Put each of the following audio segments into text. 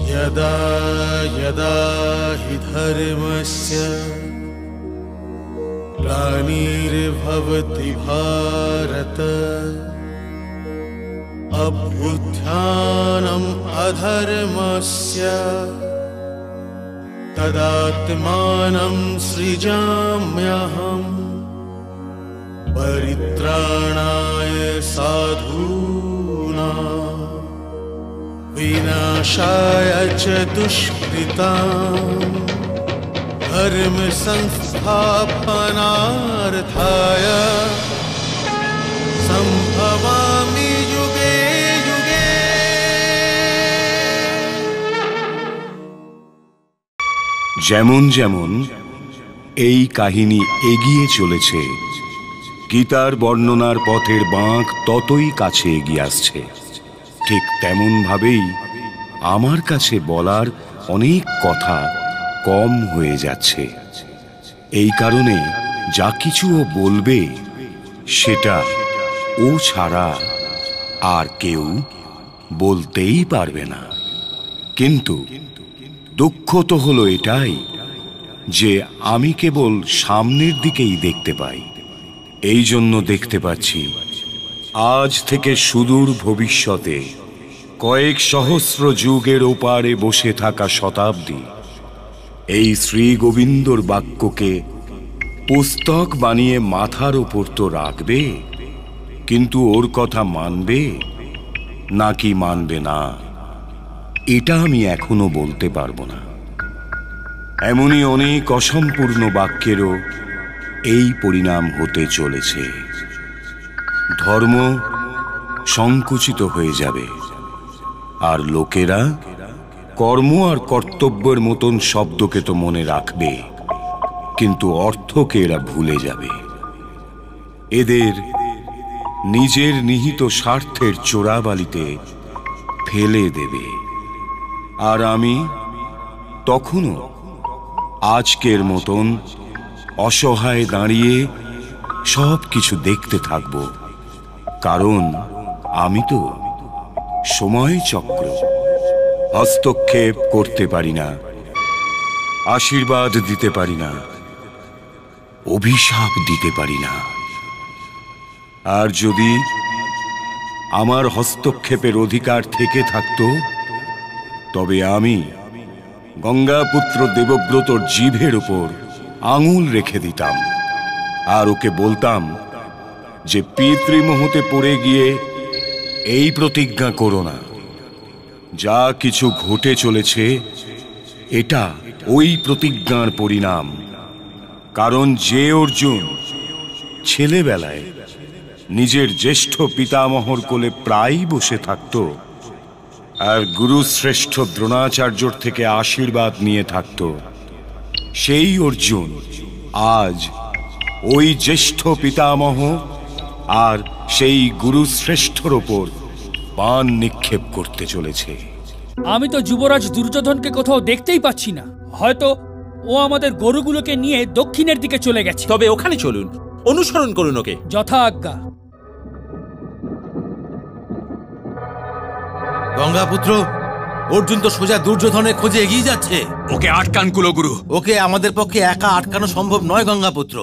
यदा यदा हि धर्मस्य ग्लानिर्भवति भारत अभ्युत्थानम् अधर्मस्य तदात्मानं सृजाम्यहम् परित्राणाय साधूनां विनाशाय च दुष्कृतां धर्म संस्थापनार्थाय संभवामि युगे युगे। যেমন যেমন এই কাহিনী এগিয়ে চলেছে, গীতার বর্ণনার পথের বাঁক ততই কাছে এগিয়ে আসছে। ঠিক তেমন ভাবেই আমার কাছে বলার অনেক কথা কম হয়ে যাচ্ছে। এই কারণে যা কিছু ও বলবে সেটা ও ছাড়া আর কেউ বলতেই পারবে না। কিন্তু দুঃখ তো হলো এটাই যে আমি কেবল সামনের দিকেই দেখতে পাই। এই জন্য দেখতে পাচ্ছি আজ থেকে সুদূর ভবিষ্যতে কয়েক সহস্র যুগের ওপারে বসে থাকা শতাব্দী এই শ্রী গোবিন্দর বাক্যকে পুস্তক বানিয়ে মাথার ওপর তো রাখবে, কিন্তু ওর কথা মানবে নাকি মানবে না এটা আমি এখনো বলতে পারবো না। এমনই অনেক অসম্পূর্ণ বাক্যেরও এই পরিণাম হতে চলেছে। ধর্ম সংকুচিত হয়ে যাবে আর লোকেরা কর্ম আর কর্তব্যের মতন শব্দকে তো মনে রাখবে, কিন্তু অর্থকে এরা ভুলে যাবে। এদের নিজের নিহিত স্বার্থের চোরাবালিতে ফেলে দেবে। আর আমি তখনও আজকের মতন অসহায় দাঁড়িয়ে সব কিছু দেখতে থাকব, কারণ আমি তো সময় চক্র। হস্তক্ষেপ করতে পারি না, আশীর্বাদ দিতে পারি না, অভিশাপ দিতে পারি না। আর যদি আমার হস্তক্ষেপের অধিকার থেকে থাকতো তবে আমি গঙ্গাপুত্র দেবব্রতর জিভের উপর আঙুল রেখে দিতাম আর ওকে বলতাম যে পিতৃমোহতে পড়ে গিয়ে এই প্রতিজ্ঞা করো না। যা কিছু ঘটে চলেছে এটা ওই প্রতিজ্ঞার পরিণাম। কারণ যে অর্জুন ছেলেবেলায় নিজের জ্যেষ্ঠ পিতামহর কোলে প্রায়ই বসে থাকত আর গুরুশ্রেষ্ঠ দ্রোণাচার্যর থেকে আশীর্বাদ নিয়ে থাকত, সেই অর্জুন আজ ওই জ্যেষ্ঠ পিতামহ আর সেই গুরুশ্রেষ্ঠর ওপর বাণ নিক্ষেপ করতে চলেছে। আমি তো যুবরাজ দুর্যোধনকে কোথাও দেখতেই পাচ্ছি না। হয়তো ও আমাদের গরুগুলোকে নিয়ে দক্ষিণের দিকে চলে গেছে। তবে ওখানে চলুন, অনুসরণ করুন ওকে। যথা আজ্ঞা। গঙ্গাপুত্র, অর্জুন তো সোজা দুর্যোধনের খোঁজে এগিয়ে যাচ্ছে। ওকে আটকান কুলগুরু। ওকে আমাদের পক্ষে একা আটকানো সম্ভব নয় গঙ্গাপুত্র।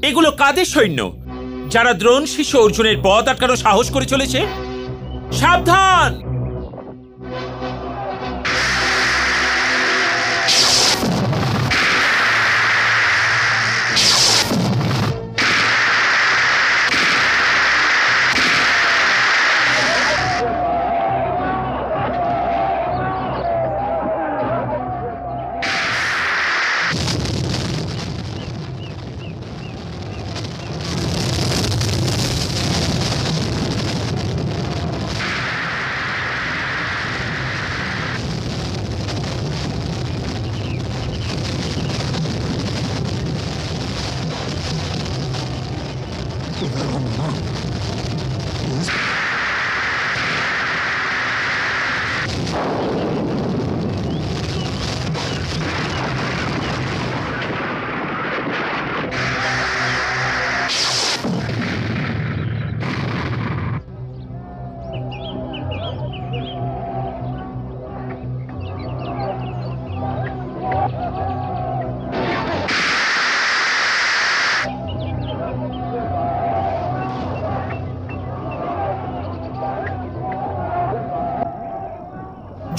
এগুলো কাদের সৈন্য, যারা দ্রোণ শিষ্য অর্জুনের পথ আটকানো সাহস করে চলেছে? সাবধান!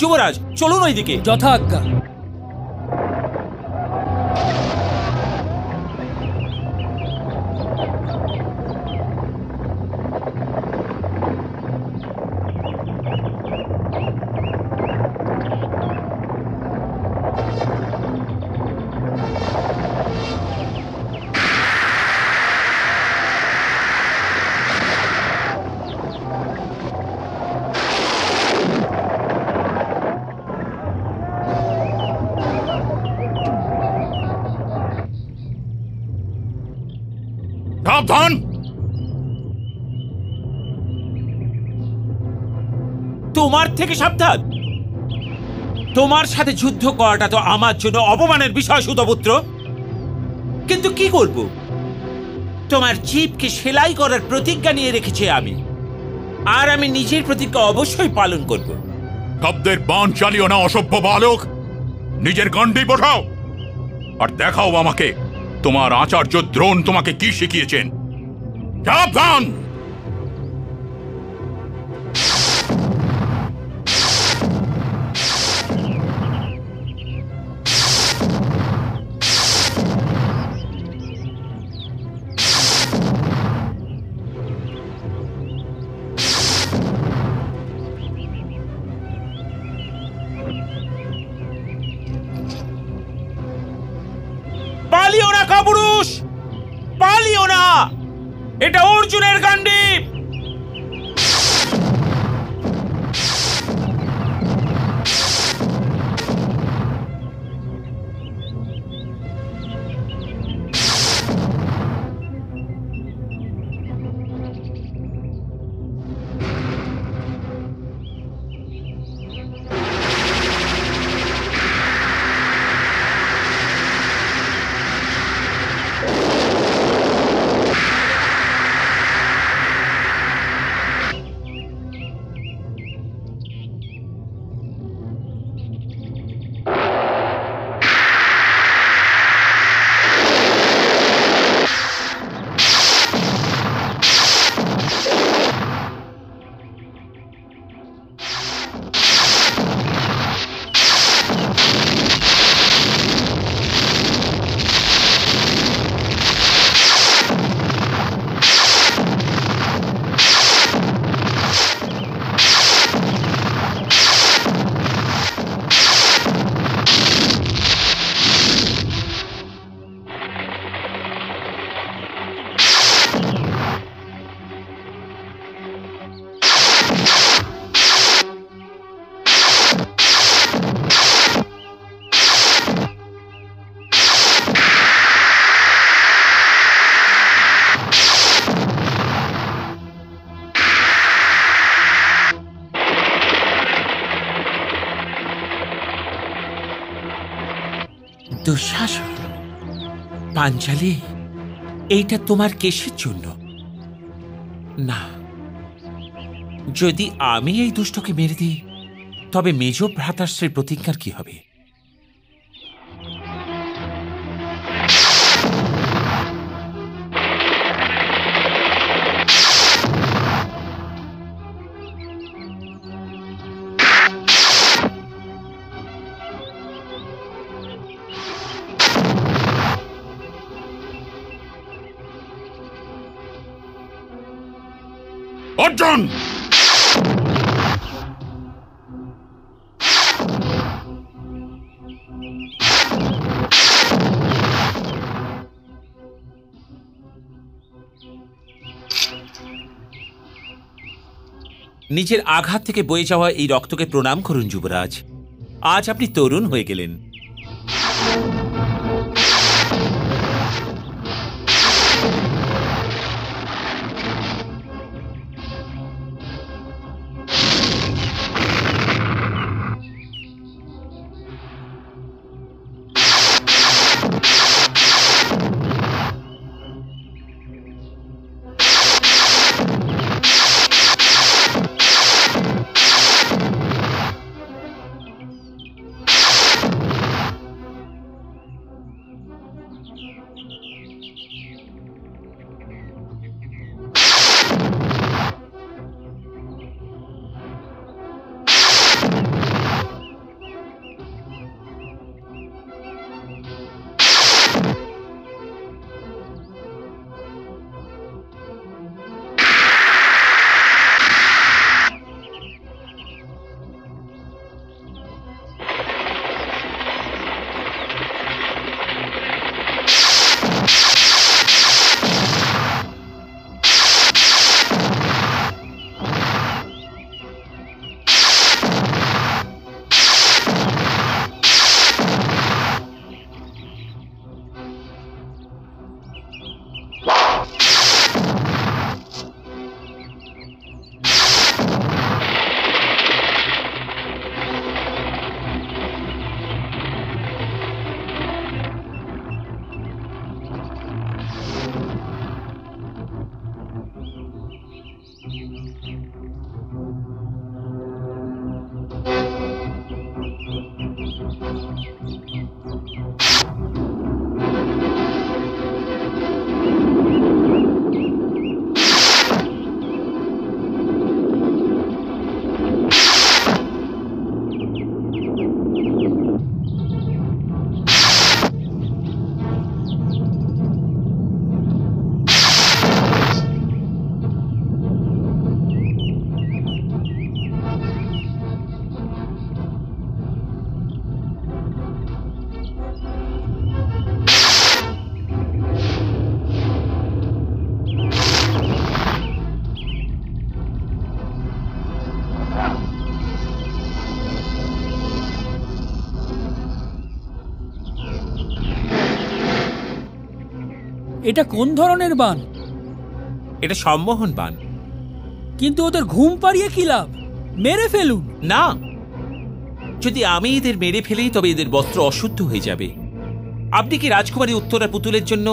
যুবরাজ, চলুন ওইদিকে। যথা আজ্ঞা। সাবধান! তোমার থেকে সাবধান? তোমার সাথে যুদ্ধ করাটা তো আমার জন্য অপমানের বিষয় সুতপুত্র। কিন্তু কি করব? তোমার জিভকে সেলাই করার প্রতিজ্ঞা নিয়ে রেখেছি আমি, আর আমি নিজের প্রতিজ্ঞা অবশ্যই পালন করব। শব্দের বাণ চালিও না অসভ্য বালক। নিজের গণ্ডি পাঠাও আর দেখাও আমাকে তোমার আচার্য দ্রোণ তোমাকে কি শিখিয়েছেন। সাবধান! পালিও না কাপুরুষ, পালিও না! এটা অর্জুনের গান্ডি। দুঃশাসন, পাঞ্চালী, এইটা তোমার কেশের জন্য না। যদি আমি এই দুষ্টকে মেরে দিই, তবে মেজ ভ্রাতাশ্রীর প্রতিজ্ঞার কি হবে? অর্জুন! নিজের আঘাত থেকে বয়ে যাওয়া এই রক্তকে প্রণাম করুন যুবরাজ। আজ আপনি তরুণ হয়ে গেলেন। এটা কোন ধরনের বান? এটা সম্মোহন বান। কিন্তু ওদের ঘুম পাড়িয়ে কি লাভ? মেরে ফেলুন। না, যদি আমি এদের মেরে ফেলি তবে এদের বস্ত্র অশুদ্ধ হয়ে যাবে। আপনি কি রাজকুমারী উত্তরা পুতুলের জন্য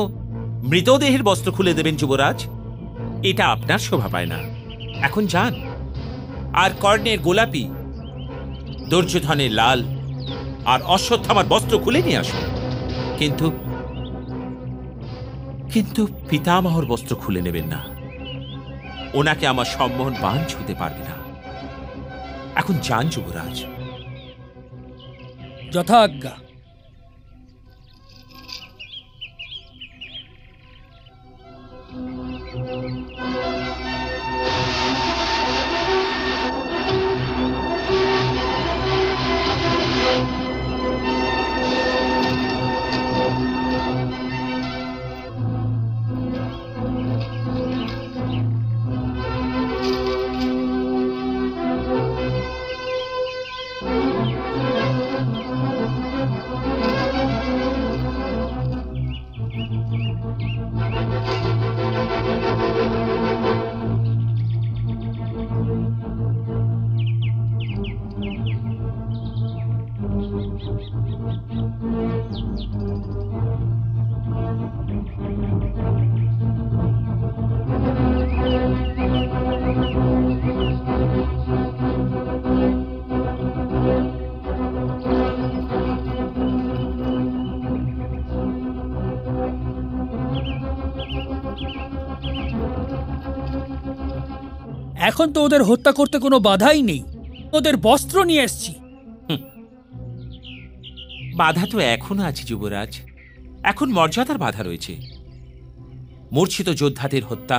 মৃতদেহের বস্ত্র খুলে দেবেন যুবরাজ? এটা আপনার শোভা পায় না। এখন যান, আর কর্ণের গোলাপি, দুর্যোধনের লাল আর অশ্বত্থামার বস্ত্র খুলে নিয়ে আসুন। কিন্তু কিন্তু পিতামহর বস্ত্র খুলে নেবেন না। ওনাকে আমার সম্মোহন বান ছুঁতে পারবে না। এখন যান যুবরাজ। যথাজ্ঞা। এখন তো ওদের হত্যা করতে কোনো বাধাই নেই। ওদের বস্ত্র নিয়ে এসছি। বাধা তো এখনো আছে যুবরাজ। এখন মর্যাদার বাধা রয়েছে। মূর্ছিত যোদ্ধাদের হত্যা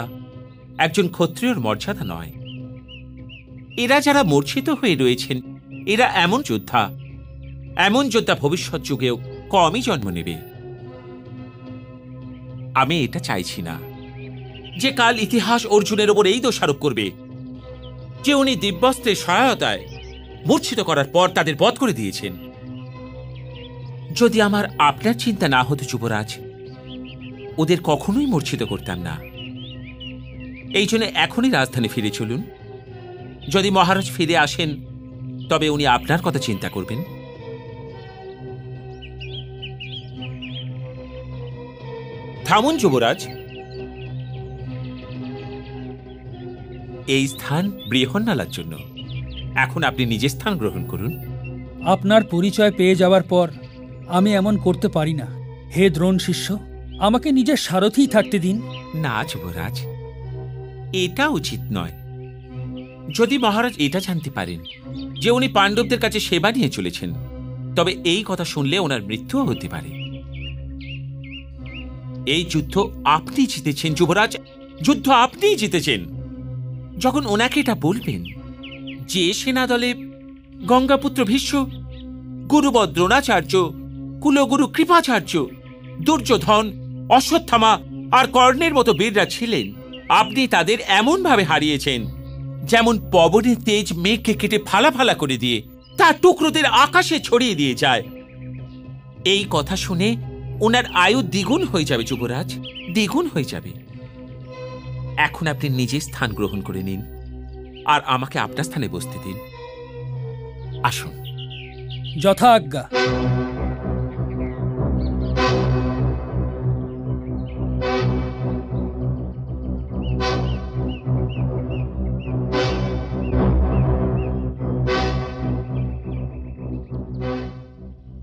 একজন ক্ষত্রিয়র মর্যাদা নয়। এরা যারা মূর্ছিত হয়ে রয়েছেন, এরা এমন যোদ্ধা ভবিষ্যৎ যুগেও কমই জন্ম নেবে। আমি এটা চাইছি না যে কাল ইতিহাস অর্জুনের ওপর এই দোষারোপ করবে যে উনি দিব্যাস্ত্রের সহায়তায় মূর্ছিত করার পর তাদের বধ করে দিয়েছেন। যদি আমার আপনার চিন্তা না হতো যুবরাজ, ওদের কখনোই মূর্ছিত করতাম না। এই জন্য এখনই রাজধানী ফিরে চলুন। যদি মহারাজ ফিরে আসেন তবে উনি আপনার কথা চিন্তা করবেন। থামুন যুবরাজ, এই স্থান বৃহন্নলার জন্য। এখন আপনি নিজের স্থান গ্রহণ করুন। আপনার পরিচয় পেয়ে যাওয়ার পর আমি এমন করতে পারি না। হে দ্রোণ শিষ্য, আমাকে নিজের সারথি থাকতে দিন। না যুবরাজ, এটা উচিত নয়। যদি মহারাজ এটা জানতে পারেন যে উনি পাণ্ডবদের কাছে সেবা নিয়ে চলেছেন, তবে এই কথা শুনলে ওনার মৃত্যুও হতে পারে। এই যুদ্ধ আপনি জিতেছেন যুবরাজ, যুদ্ধ আপনিই জিতেছেন। যখন ওনাকে এটা বলবেন যে সেনাদলে গঙ্গাপুত্র ভীষ্ম, গুরুবর দ্রোণাচার্য, কুলগুরু কৃপাচার্য, দুর্যোধন, অশ্বত্থামা আর কর্ণের মতো বীররা ছিলেন, আপনি তাদের এমন ভাবে হারিয়েছেন যেমন পবনের তেজ মেঘকে কেটে ফালা ফালা করে দিয়ে তার টুকরোদের আকাশে ছড়িয়ে দিয়ে যায়। এই কথা শুনে ওনার আয়ু দ্বিগুণ হয়ে যাবে যুবরাজ, দ্বিগুণ হয়ে যাবে। এখন আপনি নিজের স্থান গ্রহণ করে নিন আর আমাকে আপনার স্থানে বসতে দিন। আসুন। যথা আজ্ঞা।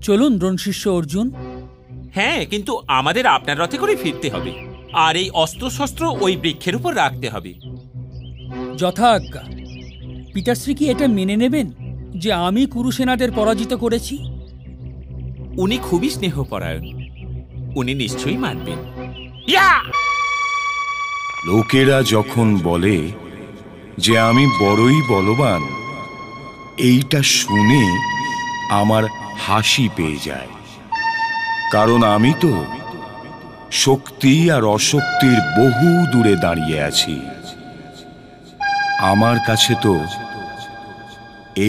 চলুন দ্রোণ শিষ্য অর্জুন। হ্যাঁ, কিন্তু আমাদের আপনার রথে করে ফিরতে হবে, আর এই অস্ত্রশস্ত্র ওই বৃক্ষের উপর রাখতে হবে। যথা আজ্ঞা। পিতাশ্রী কি এটা মেনে নেবেন যে আমি কুরুসেনাদের পরাজিত করেছি? উনি খুবই স্নেহপরায়ণ, উনি নিশ্চয়ই মানবেন। লোকেরা যখন বলে যে আমি বড়ই বলবান, এইটা শুনে আমার হাসি পেয়ে যায়। কারণ আমি তো শক্তি আর অশক্তির বহু দূরে দাঁড়িয়ে আছি। আমার কাছে তো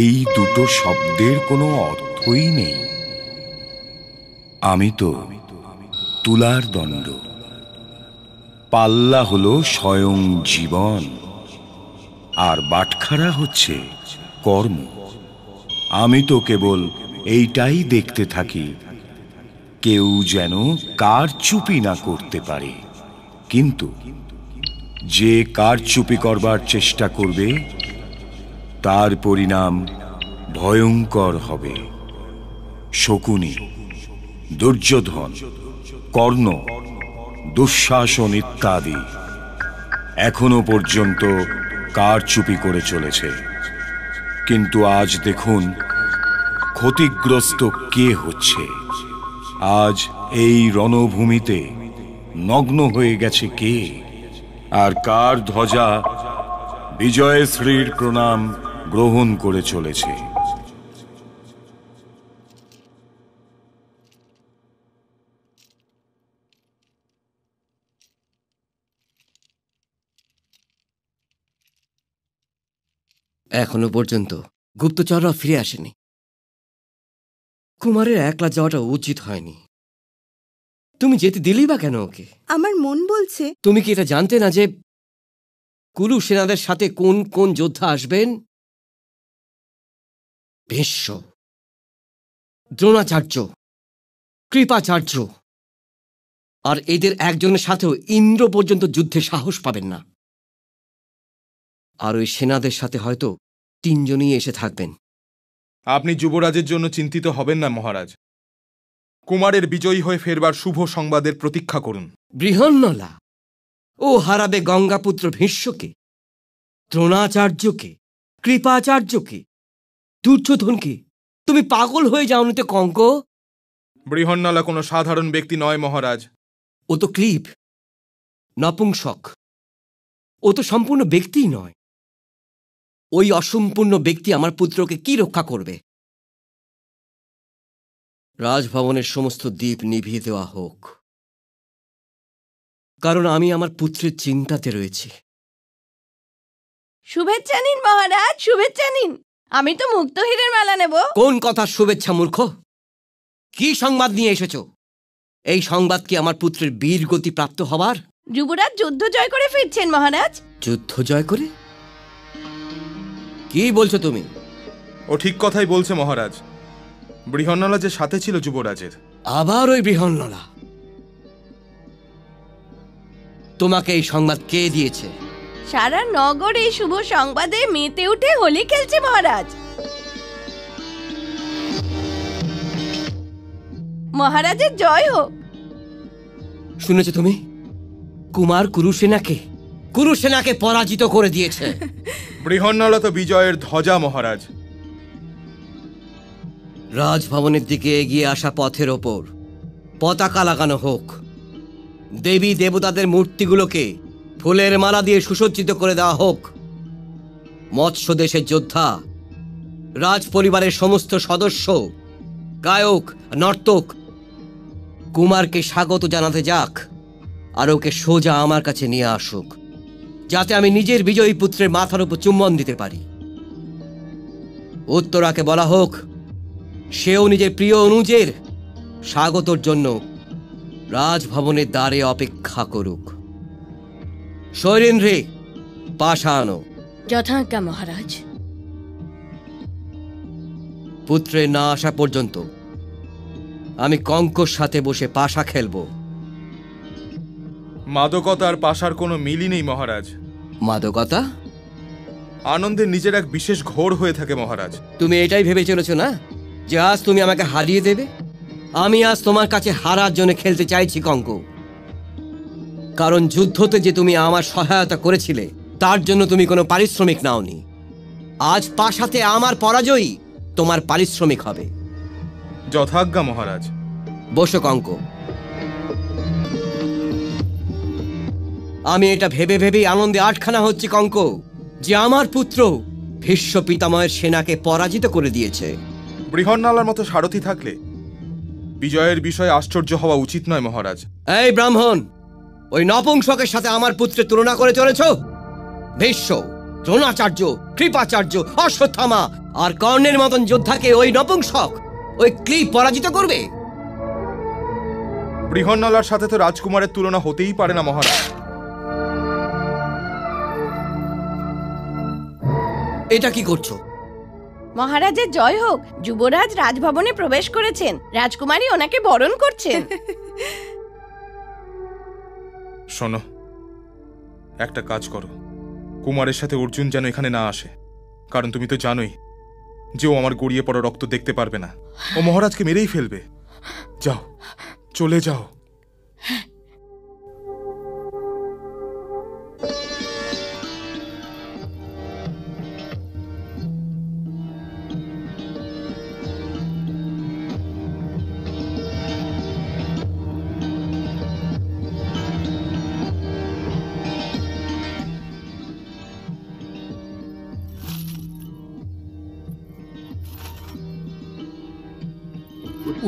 এই দুটো শব্দের কোনো অর্থই নেই। আমি তো তুলার দণ্ড, পাল্লা হলো স্বয়ং জীবন, আর বাটখারা হচ্ছে কর্ম। আমি তো কেবল এইটাই দেখতে থাকি, কেউ যেন কারচুপি না করতে পারে। কিন্তু যে কারচুপি করবার চেষ্টা করবে তার পরিণাম ভয়ঙ্কর হবে। শকুনি, দুর্যোধন, কর্ণ, দুঃশাসন ইত্যাদি এখনো পর্যন্ত কারচুপি করে চলেছে, কিন্তু আজ দেখুন ক্ষতিগ্রস্ত কে হচ্ছে। আজ এই রণভূমিতে নগ্ন হয়ে গেছে কে, আর কার ধ্বজা বিজয়শ্রীর প্রণাম গ্রহণ করে চলেছে। এখনো পর্যন্ত গুপ্তচররা ফিরে আসেনি। কুমারের একলা যাওয়াটা উচিত হয়নি। তুমি যেতে দিলি বা কেন ওকে? আমার মন বলছে। তুমি কি এটা জানতে না যে কুরু সেনাদের সাথে কোন কোন যোদ্ধা আসবেন? ভীষ্ম, দ্রোণাচার্য, কৃপাচার্য, আর এদের একজনের সাথেও ইন্দ্র পর্যন্ত যুদ্ধে সাহস পাবেন না। আর ওই সেনাদের সাথে হয়তো 3 জনই এসে থাকবেন। আপনি যুবরাজের জন্য চিন্তিত হবেন না মহারাজ। কুমারের বিজয়ী হয়ে ফেরবার শুভ সংবাদের প্রতীক্ষা করুন। বৃহন্নলা ও হারাবে গঙ্গাপুত্র ভীষ্মকে, দ্রোণাচার্যকে, কৃপাচার্যকে, দুর্যোধনকে। তুমি পাগল হয়ে যাওনি তো কঙ্ক? বৃহন্নলা কোনো সাধারণ ব্যক্তি নয় মহারাজ। ও তো ক্লীব, নপুংসক। ও তো সম্পূর্ণ ব্যক্তিই নয়। ওই অসম্পূর্ণ ব্যক্তি আমার পুত্রকে কি রক্ষা করবে? রাজভবনের সমস্ত দ্বীপ নিভিয়ে দেওয়া হোক, কারণ আমি আমার পুত্রের চিন্তাতে রয়েছি। শুভেচ্ছা নিন মহারাজ, শুভেচ্ছা নিন। আমি তো মুক্ত হীরের মালা নেব। কোন কথা শুভেচ্ছা, মূর্খ? কি সংবাদ নিয়ে এসেছো? এই সংবাদ কি আমার পুত্রের বীর গতি প্রাপ্ত হবার? যুবরাজ যুদ্ধ জয় করে ফিরছেন মহারাজ। যুদ্ধ জয় করে? কি বলছো তুমি? ও ঠিক কথাই বলছে মহারাজ। বৃহন্নলা যে সাথে ছিল যুবরাজের। আবার ওই বৃহন্নলা? তোমাকে এই সংবাদ কে দিয়েছে? সারা নগর এই শুভ সংবাদে মেতে উঠে হোলি খেলছে মহারাজ। মহারাজের জয় হোক। শুনেছো তুমি? কুমার কুরুসেনাকে পরাজিত করে দিয়েছে। বৃহন্নলা তো বিজয়ের ধ্বজা মহারাজ। রাজভবনের দিকে এগিয়ে আসা পথের ওপর পতাকা লাগানো হোক। দেবী দেবতাদের মূর্তিগুলোকে ফুলের মালা দিয়ে সুসজ্জিত করে দেওয়া হোক। মৎস্য দেশের যোদ্ধা, রাজ পরিবারের সমস্ত সদস্য, গায়ক, নর্তক কুমারকে স্বাগত জানাতে যাক, আর ওকে সোজা আমার কাছে নিয়ে আসুক, যাতে আমি নিজের বিজয়ী পুত্রের মাথার উপর চুম্বন দিতে পারি। উত্তরাকে বলা হোক সেও নিজের প্রিয় অনুজের স্বাগতর জন্য রাজভবনের দ্বারে অপেক্ষা করুক। শৈলেন্দ্রে, পাশা আনো। যথাজ্ঞা মহারাজ। পুত্রের না আসা পর্যন্ত আমি কঙ্কর সাথে বসে পাশা খেলব। মাদকতা আর পাশার কোনো মিলই নেই মহারাজ। মাদকতা? আনন্দে নিজের এক বিশেষ ঘোর হয়ে থাকে মহারাজ। তুমি এটাই ভেবে চলেছ না যে আজ তুমি আমাকে হারিয়ে দেবে? আমি আজ তোমার কাছে হারার জন্য খেলতে চাইছি কঙ্ক, কারণ যুদ্ধতে যে তুমি আমার সহায়তা করেছিলে তার জন্য তুমি কোনো পারিশ্রমিক নাওনি। আজ পাশাতে আমার পরাজয়ই তোমার পারিশ্রমিক হবে। যথাজ্ঞা মহারাজ। বসো কঙ্ক। আমি এটা ভেবে ভেবেই আনন্দে আটখানা হচ্ছি কঙ্ক, যে আমার পুত্র ভীষ্ম পিতামহের সেনাকে পরাজিত করে দিয়েছে। বৃহন্নলার মতো সারথি থাকলে বিজয়ের বিষয়ে আশ্চর্য হওয়া উচিত নয় মহারাজ। এই ব্রাহ্মণ, ওই নপুংসকের সাথে আমার পুত্রের তুলনা করে চলেছ? ভীষ্ম, দ্রোণাচার্য, কৃপাচার্য, অশ্বত্থামা আর কর্ণের মতন যোদ্ধাকে ওই নপুংসক, ওই ক্লীব পরাজিত করবে? বৃহন্নলার সাথে তো রাজকুমারের তুলনা হতেই পারে না মহারাজ। এটা কি করছো? মহারাজের জয় হোক। যুবরাজ রাজভবনে প্রবেশ করেছেন, রাজকুমারী ওনাকে বরণ করছেন। শোনো, একটা কাজ করো, কুমারের সাথে অর্জুন যেন এখানে না আসে, কারণ তুমি তো জানোই যে ও আমার গড়িয়ে পড়া রক্ত দেখতে পারবে না। ও মহারাজকে মেরেই ফেলবে। যাও, চলে যাও।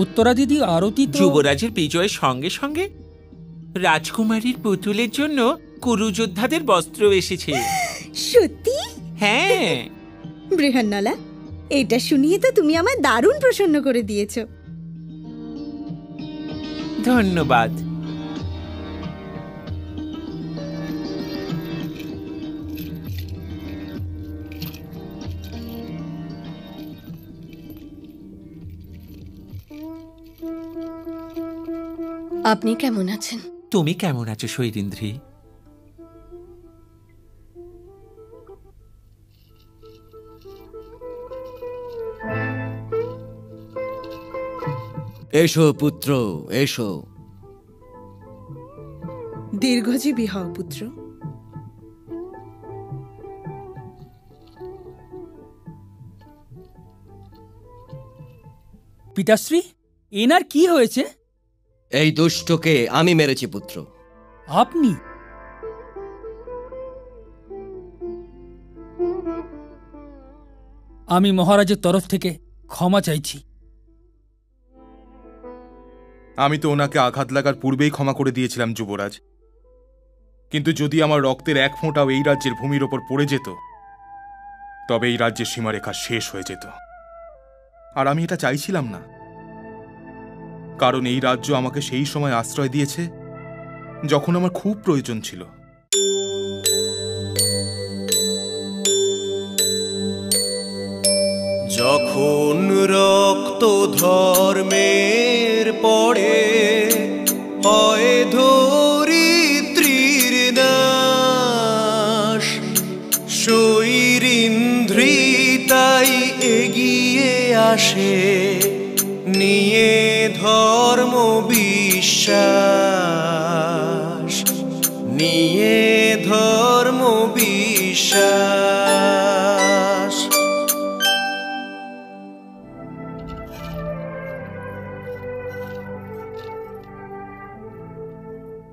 উত্তরা দিদি, আরতি তো যুবরাজের বিজয়ের সঙ্গে সঙ্গে রাজকুমারীর পুতুলের জন্য কুরু যোদ্ধাদের বস্ত্র এসেছে। সত্যি? হ্যাঁ। বৃহন্নলা, এটা শুনিয়ে তো তুমি আমায় দারুণ প্রসন্ন করে দিয়েছো। ধন্যবাদ। আপনি কেমন আছেন? তুমি কেমন আছো শৈলেন্দ্রী? এসো পুত্র, এসো। দীর্ঘজীবী হও পুত্র। পিতাশ্রী, এনার কি হয়েছে? এই দুষ্টকে আমি মেরেছি পুত্র। আপনি? আমি মহারাজের তরফ থেকে ক্ষমা চাইছি। আমি তো ওনাকে আঘাত লাগার পূর্বেই ক্ষমা করে দিয়েছিলাম যুবরাজ, কিন্তু যদি আমার রক্তের এক ফোঁটাও এই রাজ্যের ভূমির ওপর পড়ে যেত তবে এই রাজ্যের সীমারেখা শেষ হয়ে যেত। আর আমি এটা চাইছিলাম না, কারণ এই রাজ্য আমাকে সেই সময় আশ্রয় দিয়েছে যখন আমার খুব প্রয়োজন ছিল। যখন রক্ত ধর্মের পড়ে হয় ধরিত্রীর নাশ, শৈরিন্দ্রিতাই এগিয়ে আসে নিয়ে ধর্ম বিশ্বাস, নিয়ে ধর্ম বিশ্বাস।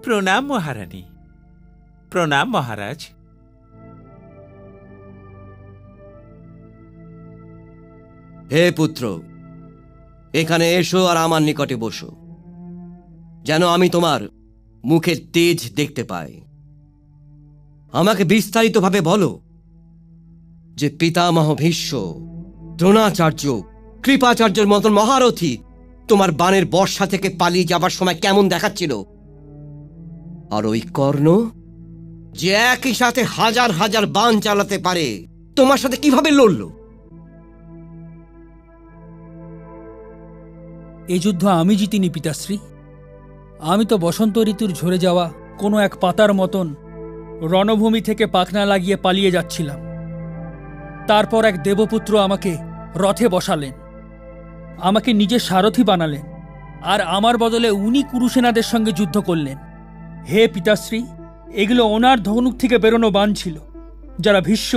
প্রণাম মহারানী। প্রণাম মহারাজ। হে পুত্র, এখানে এসো আর আমার নিকটে বসো, যেন আমি তোমার মুখের তেজ দেখতে পাই। আমাকে বিস্তারিতভাবে বলো যে পিতামহ ভীষ্ম, দ্রোণাচার্য, কৃপাচার্যের মতন মহারথী তোমার বাণের বর্ষা থেকে পালিয়ে যাবার সময় কেমন দেখাচ্ছিল, আর ওই কর্ণ যে একই সাথে হাজার হাজার বাণ চালাতে পারে তোমার সাথে কিভাবে লড়ল? এই যুদ্ধ আমি জিতিনি পিতাশ্রী। আমি তো বসন্ত ঋতুর ঝরে যাওয়া কোনো এক পাতার মতন রণভূমি থেকে পাখনা লাগিয়ে পালিয়ে যাচ্ছিলাম। তারপর এক দেবপুত্র আমাকে রথে বসালেন, আমাকে নিজের সারথি বানালেন, আর আমার বদলে উনি কুরুসেনাদের সঙ্গে যুদ্ধ করলেন। হে পিতাশ্রী, এগুলো ওনার ধনুক থেকে বেরোনো বাণ ছিল, যারা ভীষ্ম,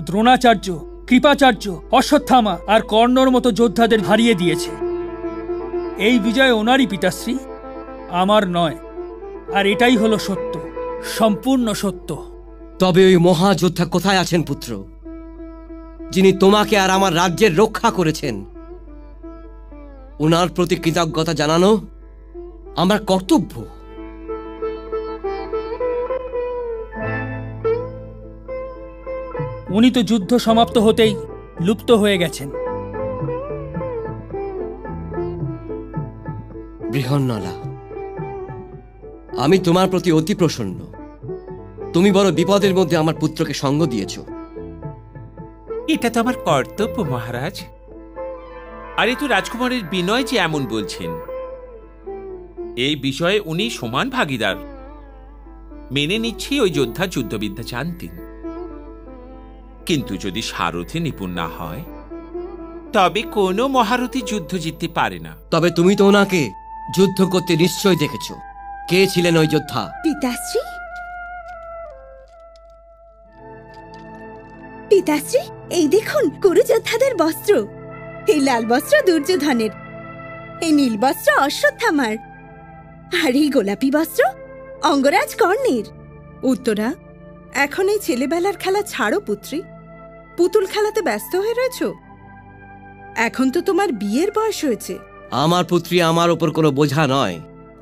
দ্রোণাচার্য, কৃপাচার্য, অশ্বত্থামা আর কর্ণর মতো যোদ্ধাদের হারিয়ে দিয়েছে। এই বিজয় ওনারই পিতাশ্রী, আমার নয়। আর এটাই হলো সত্য, সম্পূর্ণ সত্য। তবে ওই মহাযোদ্ধা কোথায় আছেন পুত্র, যিনি তোমাকে আর আমার রাজ্যের রক্ষা করেছেন? ওনার প্রতি কৃতজ্ঞতা জানানো আমার কর্তব্য। উনি তো যুদ্ধ সমাপ্ত হতেই লুপ্ত হয়ে গেছেন। বৃহন্নলা, আমি তোমার প্রতি অতি প্রসন্ন। তুমি বড় বিপদের মধ্যে আমার পুত্রকে সঙ্গ দিয়েছ। এটা তো আমার কর্তব্য মহারাজ। আরে তো রাজকুমারের বিনয় যে এমন বলছেন, এই বিষয়ে উনি সমান ভাগীদার। মেনে নিচ্ছি ওই যোদ্ধা যুদ্ধবিদ্যা জানতেন, কিন্তু যদি সারথি নিপুণ না হয় তবে কোনো মহারথী যুদ্ধ জিততে পারে না। তবে তুমি তো ওনাকে যুদ্ধ করতে নিশ্চয় দেখেছ। কে ছিলেন ওই যোদ্ধা? পিতাশ্রী, পিতাশ্রী, এই দেখুন কুরু যোদ্ধাদের বস্ত্র। এই লাল বস্ত্র দুর্যোধনের, এই নীল বস্ত্র অশ্বত্থামার, আর এই গোলাপি বস্ত্র অঙ্গরাজ কর্ণের। উত্তরা, এখন এই ছেলেবেলার খেলা ছাড়ো পুত্রী। পুতুল খেলাতে ব্যস্ত হয়ে রয়েছ। এখন তো তোমার বিয়ের বয়স হয়েছে। আমার পুত্রী আমার ওপর কোনো বোঝা নয়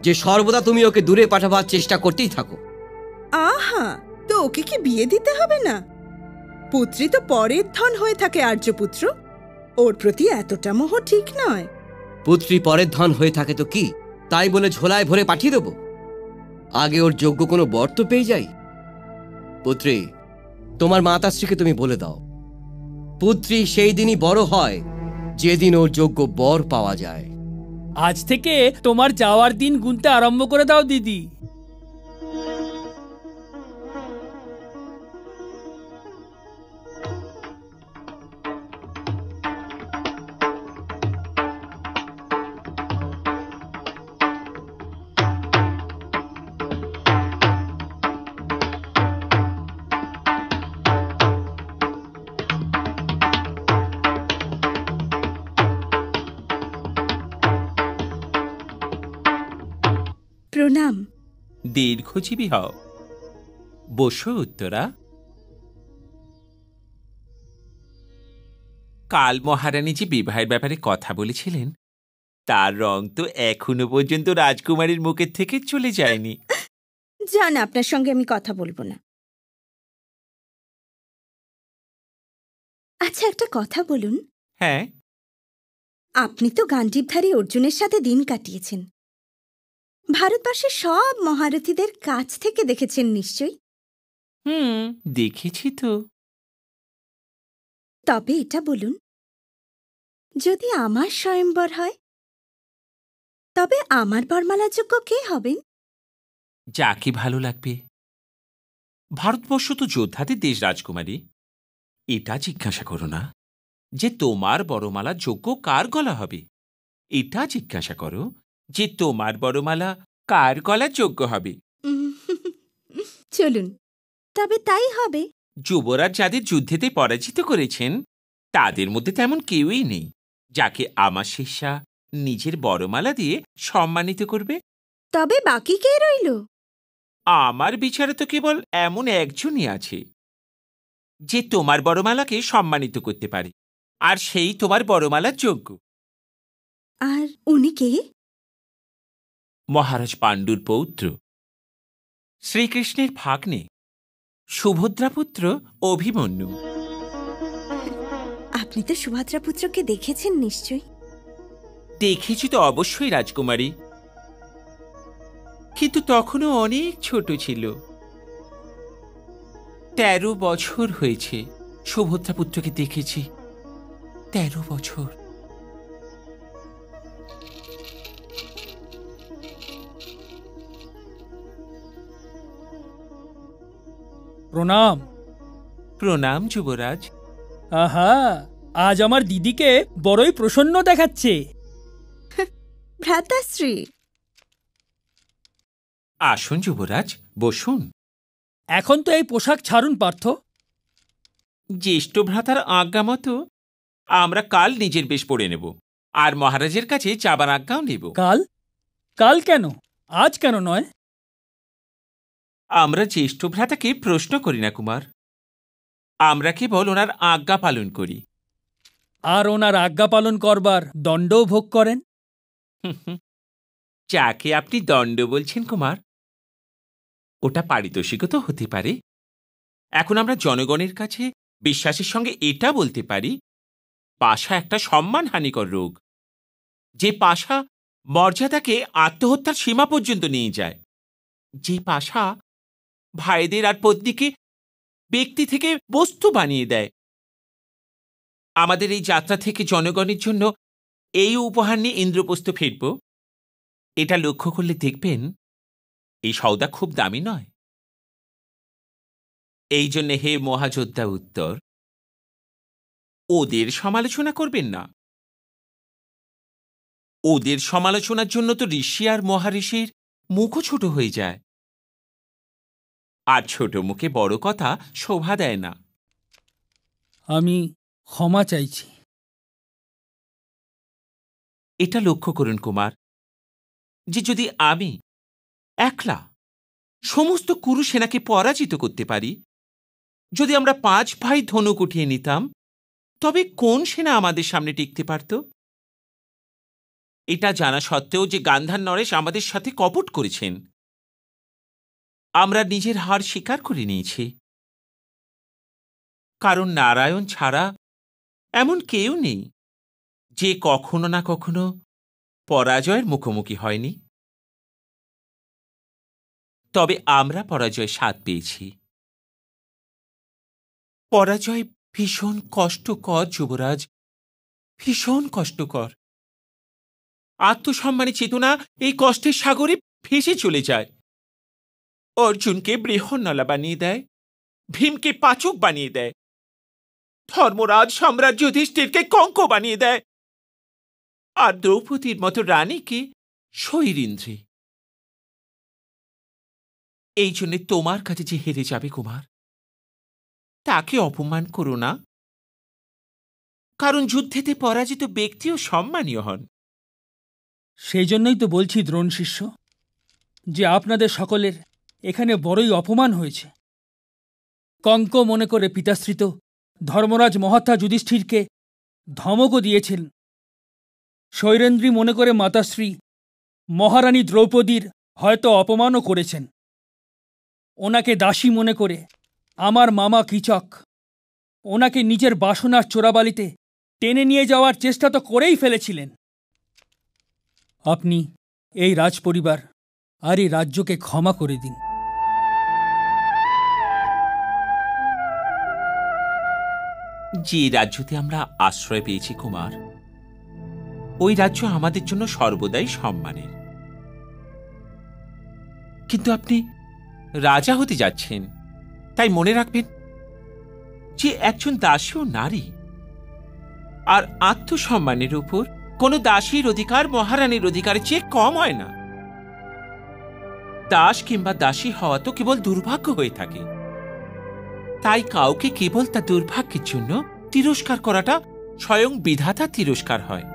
যে সর্বদা তুমি ওকে দূরে পাঠাবার চেষ্টা করতেই থাকো। আহা, তো ওকে কি বিয়ে দিতে হবে না? পুত্রী তো পরের ধন হয়ে থাকে আর্যপুত্র। ওর প্রতি এতটা মোহ ঠিক নয়। পুত্রী পরের ধন হয়ে থাকে তো কি, তাই বলে ঝোলায় ভরে পাঠিয়ে দেব? আগে ওর যোগ্য কোনো বর তো পেয়ে যাই। পুত্রী, তোমার মাতাশ্রীকে তুমি বলে দাও, পুত্রী সেই দিনই বড় হয় যেদিন ওর যোগ্য বর পাওয়া যায়। আজ থেকে তোমার যাওয়ার দিন গুনতে আরম্ভ করে দাও দিদি। প্রণাম। দীর্ঘজীবী হও। বসো উত্তরা। কাল মহারানী যে বিবাহের ব্যাপারে কথা বলেছিলেন তার রং তো এখনো পর্যন্ত রাজকুমারীর মুখের থেকে চলে যায়নি। জান, আপনার সঙ্গে আমি কথা বলবো না। আচ্ছা, একটা কথা বলুন। হ্যাঁ, আপনি তো গান্ডীবধারী অর্জুনের সাথে দিন কাটিয়েছেন, ভারতবর্ষের সব মহারথীদের কাছ থেকে দেখেছেন নিশ্চয়ই। দেখেছি তো। তবে এটা বলুন, যদি আমার স্বয়ম্বর হয় তবে আমার বরমালাযোগ্য কে হবেন? যাকে ভালো লাগবে। ভারতবর্ষ তো যোদ্ধাদের দেশ রাজকুমারী। এটা জিজ্ঞাসা করো না যে তোমার বড়মালা যোগ্য কার গলা হবে, এটা জিজ্ঞাসা করো যে তোমার বড়মালা কার গলা যোগ্য হবে। চলুন, তবে তাই হবে। যুবরাজ যাদের যুদ্ধেতে পরাজিত করেছেন তাদের মধ্যে তেমন কেউই নেই যাকে আমার শিষ্যা নিজের বড়মালা দিয়ে সম্মানিত করবে। তবে বাকি কে রইল? আমার বিচারে তো কেবল এমন একজনই আছে যে তোমার বড়মালাকে সম্মানিত করতে পারে, আর সেই তোমার বড়মালার যোগ্য। আর উনি কে? মহারাজ পাণ্ডুর পৌত্র, শ্রীকৃষ্ণের ভাগ্নে, সুভদ্রাপুত্র অভিমন্যু। আপনি তো সুভদ্রাপুত্রকে দেখেছেন নিশ্চয়ই। দেখেছি তো অবশ্যই রাজকুমারী, কিন্তু তখনও অনেক ছোট ছিল। 13 বছর হয়েছে সুভদ্রাপুত্রকে দেখেছি। 13 বছর। প্রণাম। প্রণাম যুবরাজ। আহা, আজ আমার দিদিকে বড়ই প্রসন্ন দেখাচ্ছে। ভ্রাতাশ্রী, আসুন যুবরাজ, বসুন। এখন তো এই পোশাক ছাড়ুন পার্থ। জ্যেষ্ঠ ভ্রাতার আজ্ঞা মতো আমরা কাল নিজের বেশ পড়ে নেব, আর মহারাজের কাছে যাবার আজ্ঞাও নেব। কাল? কাল কেন? আজ কেন নয়? আমরা জ্যেষ্ঠ ভ্রাতাকে প্রশ্ন করি না কুমার, আমরা কেবল ওনার আজ্ঞা পালন করি। আর ওনার আজ্ঞা পালন করবার দণ্ডও ভোগ করেন। যাকে আপনি দণ্ড বলছেন কুমার, ওটা পারিতোষিকও তো হতে পারে। এখন আমরা জনগণের কাছে বিশ্বাসের সঙ্গে এটা বলতে পারি, পাশা একটা সম্মানহানিকর রোগ, যে পাশা মর্যাদাকে আত্মহত্যার সীমা পর্যন্ত নিয়ে যায়, যে পাশা ভাইদের আর পত্নীকে ব্যক্তি থেকে বস্তু বানিয়ে দেয়। আমাদের এই যাত্রা থেকে জনগণের জন্য এই উপহার নিয়ে ইন্দ্রপ্রস্থ ফিরব। এটা লক্ষ্য করলে দেখবেন এই সওদা খুব দামি নয়। এই জন্যে হে মহাযোদ্ধা উত্তর, ওদের সমালোচনা করবেন না। ওদের সমালোচনার জন্য তো ঋষি আর মহারিষির মুখও ছোট হয়ে যায়, আর ছোট মুখে বড় কথা শোভা দেয় না। আমি ক্ষমা চাইছি। এটা লক্ষ্য করুন কুমার, যে যদি আমি একলা সমস্ত কুরু সেনাকে পরাজিত করতে পারি, যদি আমরা 5 ভাই ধনুক উঠিয়ে নিতাম, তবে কোন সেনা আমাদের সামনে টিকতে পারত? এটা জানা সত্ত্বেও যে গান্ধার নরেশ আমাদের সাথে কপট করেছেন, আমরা নিজের হার স্বীকার করে নিয়েছি। কারণ নারায়ণ ছাড়া এমন কেউ নেই যে কখনো না কখনো পরাজয়ের মুখোমুখি হয়নি। তবে আমরা পরাজয় স্বাদ পেয়েছি। পরাজয় ভীষণ কষ্টকর যুবরাজ, ভীষণ কষ্টকর। আত্মসম্মানী চেতনা এই কষ্টের সাগরে ভেসে চলে যায়। অর্জুনকে বৃহন্নলা বানিয়ে দেয়, ভীমকে পাচক বানিয়ে দেয়, ধর্মরাজ সম্রাট যুধিষ্ঠিরকে কঙ্ক বানিয়ে দেয়, আর দ্রৌপদীর মতো রানীকে শৈরিন্দ্রী। এই জন্যে তোমার কাছে যে হেরে যাবে কুমার, তাকে অপমান করো না। কারণ যুদ্ধেতে পরাজিত ব্যক্তিও সম্মানীয় হন। সেই জন্যই তো বলছি দ্রোণ শিষ্য, যে আপনাদের সকলের এখানে বড়ই অপমান হয়েছে। কঙ্ক মনে করে পিতাশ্রিত ধর্মরাজ মহাত্মা যুধিষ্ঠিরকে ধমকও দিয়েছেন। শৈলেন্দ্রী মনে করে মাতাশ্রী মহারানী দ্রৌপদীর হয়তো অপমানও করেছেন। ওনাকে দাসী মনে করে আমার মামা কীচক ওনাকে নিজের বাসনার চোরাবালিতে টেনে নিয়ে যাওয়ার চেষ্টা তো করেই ফেলেছিলেন। আপনি এই রাজপরিবার আর এই রাজ্যকে ক্ষমা করে দিন। যে রাজ্যতে আমরা আশ্রয় পেয়েছি কুমার, ওই রাজ্য আমাদের জন্য সর্বদাই সম্মানের। কিন্তু আপনি রাজা হতে যাচ্ছেন, তাই মনে রাখবেন যে একজন দাসী ও নারী আর আত্মসম্মানের উপর কোনো দাসীর অধিকার মহারানীর অধিকারের চেয়ে কম হয় না। দাস কিংবা দাসী হওয়া তো কেবল দুর্ভাগ্য হয়ে থাকে, তাই কাউকে কেবল তার দুর্ভাগ্যের জন্য তিরস্কার করাটা স্বয়ং বিধাতা তিরস্কার হয়।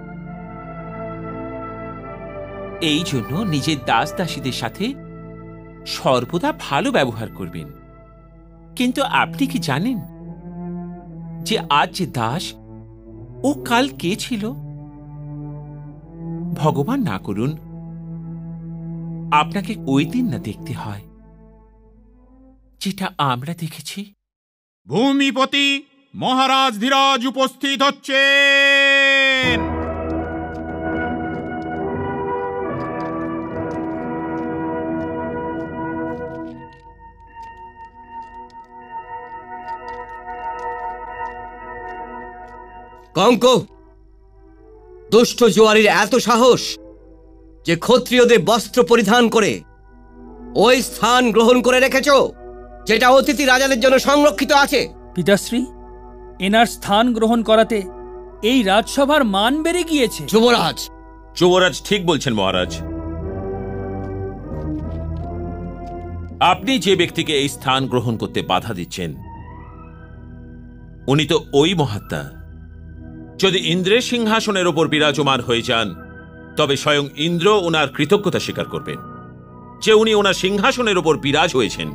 এই জন্য নিজের দাস দাসীদের সাথে সর্বদা ভালো ব্যবহার করবেন। কিন্তু আপনি কি জানেন যে আজ যে দাস ও কাল কে ছিল? ভগবান না করুন আপনাকে ওই দিন না দেখতে হয় যেটা আমরা দেখেছি। ভূমিপতি মহারাজ ধীরাজ উপস্থিত হচ্ছেন। কঙ্ক, দুষ্ট জোয়ারির এত সাহস যে ক্ষত্রিয়দের বস্ত্র পরিধান করে ওই স্থান গ্রহণ করে রেখেছ যেটা অতিথি রাজাদের জন্য সংরক্ষিত আছে। পিতাশ্রী, এনার স্থান গ্রহণ করাতে এই রাজসভার মান বেড়ে গিয়েছে। যুবরাজ, যুবরাজ ঠিক বলছেন মহারাজ। আপনি যে ব্যক্তিকে এই স্থান গ্রহণ করতে বাধা দিচ্ছেন উনি তো ওই মহাত্মা। যদি ইন্দ্রের সিংহাসনের ওপর বিরাজমান হয়ে যান তবে স্বয়ং ইন্দ্র ওনার কৃতজ্ঞতা স্বীকার করবেন যে উনি ওনার সিংহাসনের ওপর বিরাজ হয়েছেন,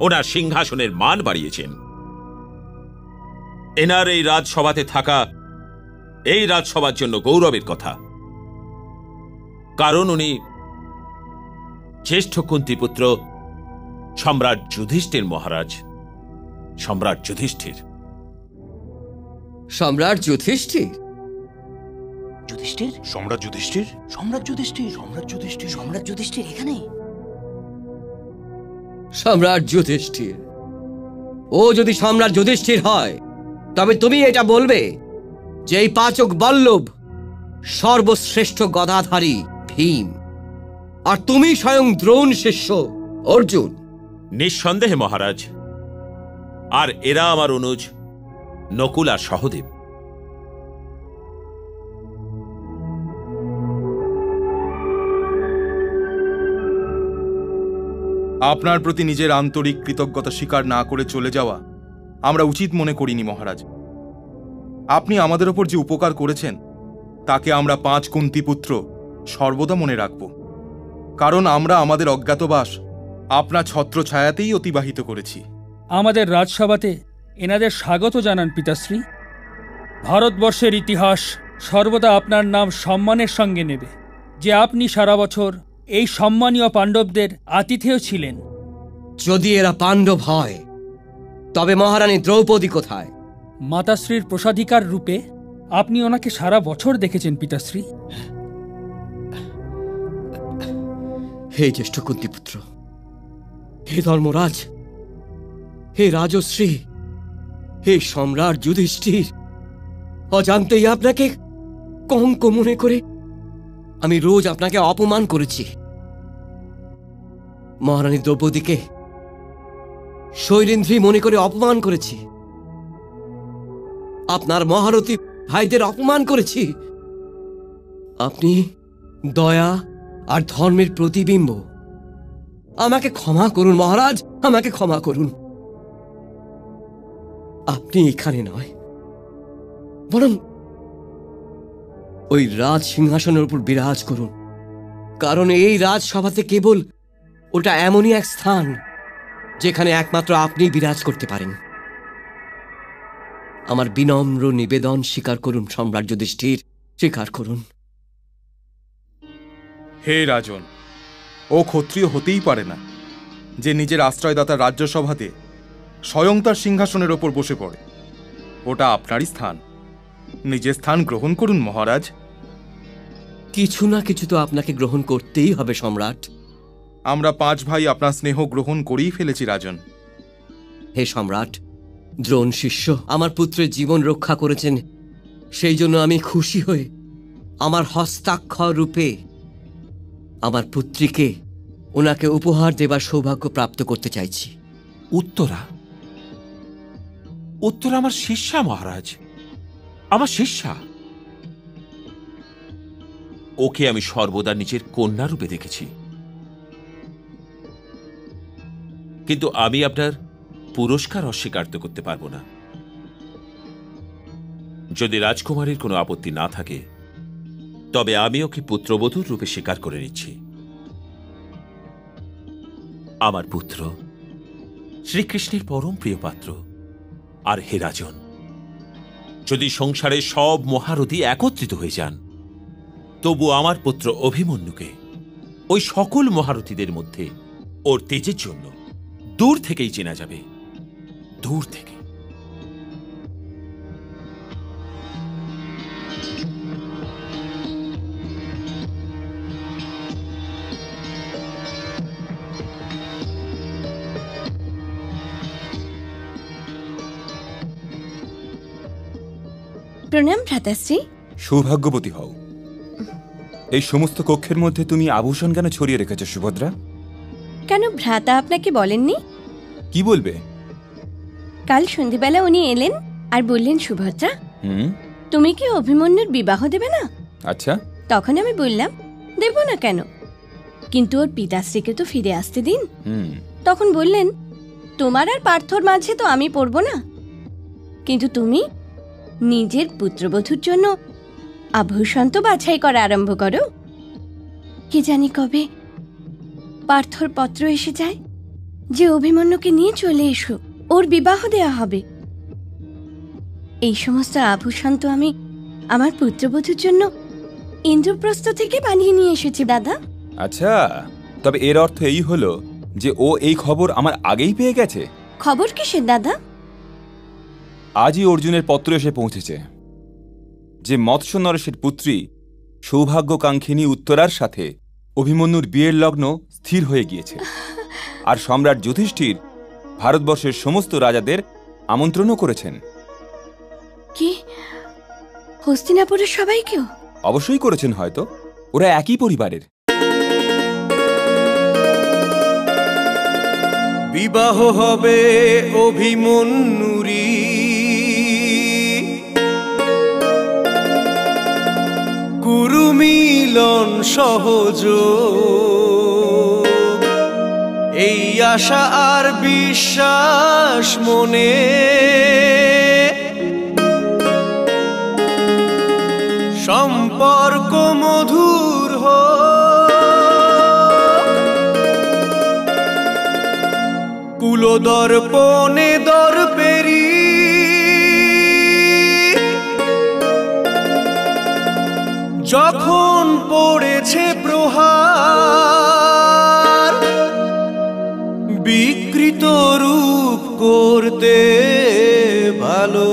ওনার সিংহাসনের মান বাড়িয়েছেন। এনার এই রাজসভাতে থাকা এই রাজসভার জন্য গৌরবের কথা, কারণ উনি জ্যেষ্ঠ কুন্তিপুত্র সম্রাট যুধিষ্ঠির মহারাজ। সম্রাট যুধিষ্ঠির। সম্রাট যুধিষ্ঠির? যুধিষ্ঠির? সম্রাট যুধিষ্ঠির? সম্রাট যুধিষ্ঠির? সম্রাট যুধিষ্ঠির? সম্রাট যুধিষ্ঠির এখানে? সম্রাট যুধিষ্ঠির? ও যদি সম্রাট যুধিষ্ঠির হয় তবে তুমি এটা বলবে যে এই পাচক বল্লভ সর্বশ্রেষ্ঠ গদাধারী ভীম, আর তুমি স্বয়ং দ্রোণ শিষ্য অর্জুন। নিঃসন্দেহে মহারাজ। আর এরা আমার অনুজ নকুল আর সহদেব। আপনার প্রতি নিজের আন্তরিক কৃতজ্ঞতা স্বীকার না করে চলে যাওয়া আমরা উচিত মনে করিনি মহারাজ। আপনি আমাদের ওপর যে উপকার করেছেন তাকে আমরা 5 কুন্তিপুত্র সর্বদা মনে রাখব, কারণ আমরা আমাদের অজ্ঞাতবাস আপনার ছত্রছায়াতেই অতিবাহিত করেছি। আমাদের রাজসভাতে এনাদের স্বাগত জানান পিতাশ্রী। ভারতবর্ষের ইতিহাস সর্বদা আপনার নাম সম্মানের সঙ্গে নেবে যে আপনি সারা বছর এই সম্মানীয় পাণ্ডবদের আতিথেয় ছিলেন। যদি এরা পাণ্ডব হয় তবে মহারানী দ্রৌপদী কোথায়? মাতাশ্রীর প্রসাধিকার রূপে আপনি ওনাকে সারা বছর দেখেছেন পিতাশ্রী। হে জ্যেষ্ঠ কুন্তিপুত্র, হে ধর্মরাজ, হে রাজশ্রী, হে সম্রাট যুধিষ্ঠির, অজান্তেই আপনাকে কঙ্ক মনে করে আমি রোজ আপনাকে অপমান করেছি। মহারানী দ্রৌপদীকে শৈলেন্দ্রী মনে করে অপমান করেছি, আপনার মহারথী ভাইদের অপমান করেছি। আপনি দয়া আর ধর্মের প্রতিবিম্ব। আমাকে ক্ষমা করুন মহারাজ, আমাকে ক্ষমা করুন। আপনি এখানে নয়, বরং ওই রাজ সিংহাসনের উপর বিরাজ করুন, কারণ এই রাজসভাতে কেবল ওটা এমনই এক স্থান যেখানে একমাত্র আপনি বিরাজ করতে পারেন। আমার বিনম্র নিবেদন স্বীকার করুন সম্রাট যুধিষ্ঠির, স্বীকার করুন। হে রাজন, ও ক্ষত্রিয় হতেই পারে না যে নিজের আশ্রয়দাতা রাজ্যসভাতে স্বয়ং তার সিংহাসনের ওপর বসে পড়ে। ওটা আপনারই স্থান, নিজের স্থান গ্রহণ করুন মহারাজ। কিছু না কিছু তো আপনাকে গ্রহণ করতেই হবে সম্রাট। আমরা 5 ভাই আপনার স্নেহ গ্রহণ করেই ফেলেছি রাজন। হে সম্রাট, দ্রোণ শিষ্য আমার পুত্রের জীবন রক্ষা করেছেন, সেই জন্য আমি খুশি হয়ে আমার হস্তাক্ষর রূপে আমার পুত্রীকে ওনাকে উপহার দেবার সৌভাগ্য প্রাপ্ত করতে চাইছি। উত্তরা? উত্তরা আমার শিষ্যা মহারাজ, আমার শিষ্যা। ওকে আমি সর্বদা নিজের কন্যা রূপে দেখেছি, কিন্তু আমি আপনার পুরস্কার অস্বীকার করতে পারবো না। যদি রাজকুমারীর কোনো আপত্তি না থাকে তবে আমি ওকে পুত্রবধূর রূপে স্বীকার করে নিচ্ছি। আমার পুত্র শ্রীকৃষ্ণের পরম প্রিয় পাত্র। আর হে রাজন, যদি সংসারের সব মহারথী একত্রিত হয়ে যান তবু আমার পুত্র অভিমন্যুকে ওই সকল মহারথীদের মধ্যে ওর তেজের জন্য দূর থেকেই চেনা যাবে, দূর থেকে। প্রণাম ভ্রাতাশ্রী। সৌভাগ্যবতী হও। এই সমস্ত কক্ষের মধ্যে তুমি আভূষণ কেন ছড়িয়ে রেখেছ সুভদ্রা? কেন ভ্রাতা আপনাকে বলেননি? কি বলবে? কাল সন্ধ্যেবেলা উনি এলেন আর বললেন, সুভদ্রা তুমি কি অভিমন্যুর বিবাহ দেবে না? আচ্ছা। তখন আমি বললাম, দেব না কেন, কিন্তু ওর পিতাশ্রীকে তো ফিরে আসতে দিন। তখন বললেন, তোমার আর পার্থর মাঝে তো আমি পড়ব না, কিন্তু তুমি নিজের পুত্রবধূর জন্য আভূষণ তো বাছাই করা আরম্ভ করো। কি জানি কবে পার্থর পত্র এসে যায় যে অভিমন্যুকে নিয়ে চলে এসো, ওর বিবাহ দেয়া হবে। এই সমস্ত আভূষণ তো আমি আমার পুত্রবধূর জন্য ইন্দ্রপ্রস্থ থেকে বানিয়ে নিয়ে এসেছি দাদা। আচ্ছা, তবে এর অর্থ এই হলো যে ও এই খবর আমার আগেই পেয়ে গেছে। খবর কিসের দাদা? আজই অর্জুনের পত্র এসে পৌঁছেছে যে মৎস্য নরেশের পুত্রী সৌভাগ্যকাঙ্ক্ষিনী উত্তরার সাথে অভিমন্যুর বিয়ের লগ্ন স্থির হয়ে গিয়েছে। আর সম্রাট যুধিষ্ঠির ভারতবর্ষের সমস্ত রাজাদের আমন্ত্রণও করেছেন। কি, হস্তিনাপুরের সবাইকেও? অবশ্যই করেছেন, হয়তো ওরা একই পরিবারের। বিবাহ হবে অভিমন্যুরি, কুরু মিলন সহজ, এই আশা আর বিশ্বাস মনে, সম্পর্ক মধুর কুলদর্পণে দর্পেরি, যখন পড়েছে প্রহার, বিকৃত রূপ করতে ভালো